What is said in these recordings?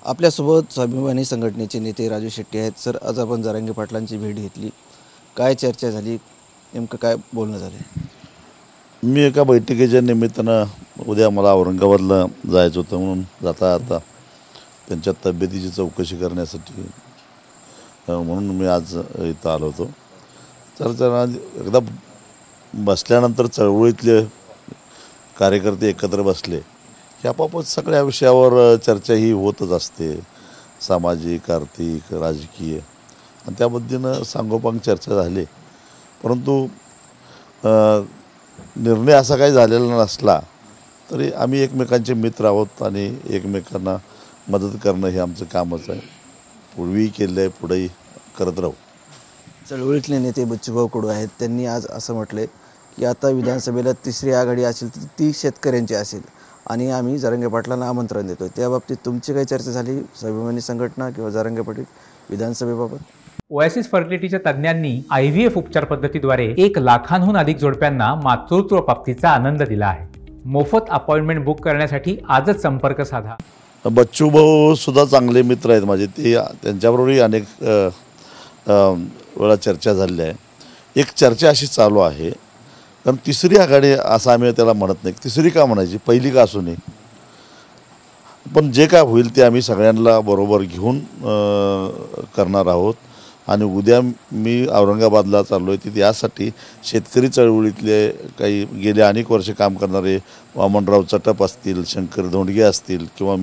आपल्यासोबत स्वाभिमानी संघटनेचे नेते राजू शेट्टी आहेत. सर, आज आपण जरांगे पाटलांची भेट घेतली, काय चर्चा झाली, नेमकं काय बोलणं झालं? मी एका बैठकीच्या निमित्तानं उद्या मला औरंगाबादला जायचं होतं, म्हणून आता त्यांच्या तब्येतीची चौकशी करण्यासाठी म्हणून मी आज इथं आलो होतो. तर एकदा बसल्यानंतर चळवळीतले कार्यकर्ते एकत्र बसले की आपोआपच सगळ्या विषयावर चर्चा ही होतच असते, सामाजिक, आर्थिक, राजकीय, आणि त्या पद्धतीनं सांगोपांग चर्चा झाली. परंतु निर्णय असा काही झालेला नसला तरी आम्ही एकमेकांचे मित्र आहोत आणि एकमेकांना मदत करणं हे आमचं कामच आहे. पूर्वी केलं आहे, पुढेही करत राहू. चळवळीतले नेते बच्चूभाऊ कडू आहेत, त्यांनी आज असं म्हटले की आता विधानसभेला तिसरी आघाडी असेल तर ती शेतकऱ्यांची असेल आणि आम्ही जरांगे पाटलांना आमंत्रण देतोय. त्या बाबतीत तुमची काही चर्चा झाली स्वाभिमानी संघटना किंवा जरांगे पाटील विधानसभेबाबत? ओएसिस फर्टिलिटीच्या तज्ज्ञांनी IVF उपचार पद्धतीद्वारे 1 लाखांहून अधिक जोडप्यांना मातृत्व प्राप्तीचा आनंद दिला आहे. मोफत अपॉइंटमेंट बुक करण्यासाठी आजच संपर्क साधा. बच्चूभाऊ सुद्धा चांगले मित्र आहेत माझे, ते त्यांच्याबरोबरही अनेक वेळा चर्चा झालेली आहे. एक चर्चा अशी चालू आहे, कारण तिसरी आघाडी असं आम्ही त्याला म्हणत नाही. तिसरी का म्हणायची, पहिली का असू नये, पण जे काय होईल ते आम्ही सगळ्यांना बरोबर घेऊन करणार आहोत. आणि उद्या मी औरंगाबादला चाललो आहे तिथे यासाठी शेतकरी चळवळीतले काही गेले अनेक वर्ष काम करणारे वामनराव चटप असतील, शंकर धोंडगे असतील किंवा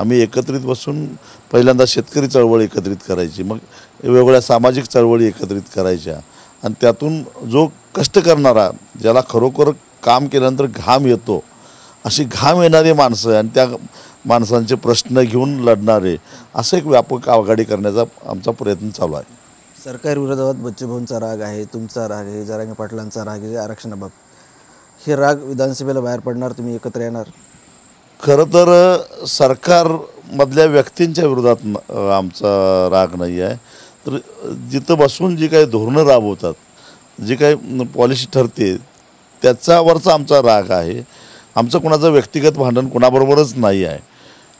आम्ही एकत्रित बसून पहिल्यांदा शेतकरी चळवळ एकत्रित करायची, मग वेगवेगळ्या सामाजिक चळवळी एकत्रित करायच्या, आणि त्यातून जो कष्ट करणारा, ज्याला खरोखर काम केल्यानंतर घाम येतो, अशी घाम येणारी माणसं आणि त्या माणसांचे प्रश्न घेऊन लढणारे, असं एक व्यापक आघाडी करण्याचा आमचा प्रयत्न चालू आहे. सरकार विरोधात बच्चूभाऊंचा राग आहे, तुमचा राग आहे, जरांगे पाटलांचा राग आहे आरक्षणाबाबत. हे राग विधानसभेला बाहेर पडणार, तुम्ही एकत्र येणार? खरं तर सरकारमधल्या व्यक्तींच्या विरोधात आमचा राग नाही आहे, तर जिथं बसून जी काही धोरणं राबवतात, जी काही पॉलिसी ठरते त्याच्यावरचा आमचा राग आहे. आमचं कोणाचं व्यक्तिगत भांडण कोणाबरोबरच नाही आहे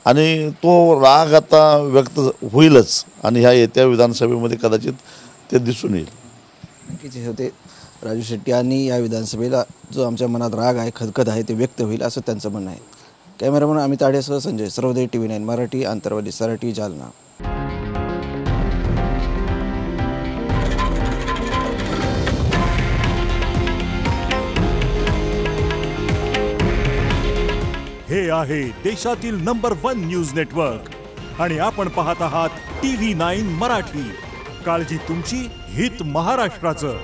आणि तो राग आता व्यक्त होईलच आणि ह्या येत्या विधानसभेमध्ये कदाचित ते दिसून येईल. नक्कीच हे होते राजू शेट्टी, आणि या विधानसभेला जो आमच्या मनात राग आहे, खदखद आहे, ते व्यक्त होईल असं त्यांचं म्हणणं आहे. कॅमेरामन अमित आढेसह संजय सर्वोदय TV9 मराठी, आंतरवाली, सराटी, जालना. हे आहे देशातील नंबर 1 न्यूज नेटवर्क आणि आपण पाहत आहात TV9 मराठी. काळजी तुमची, हित महाराष्ट्राचं.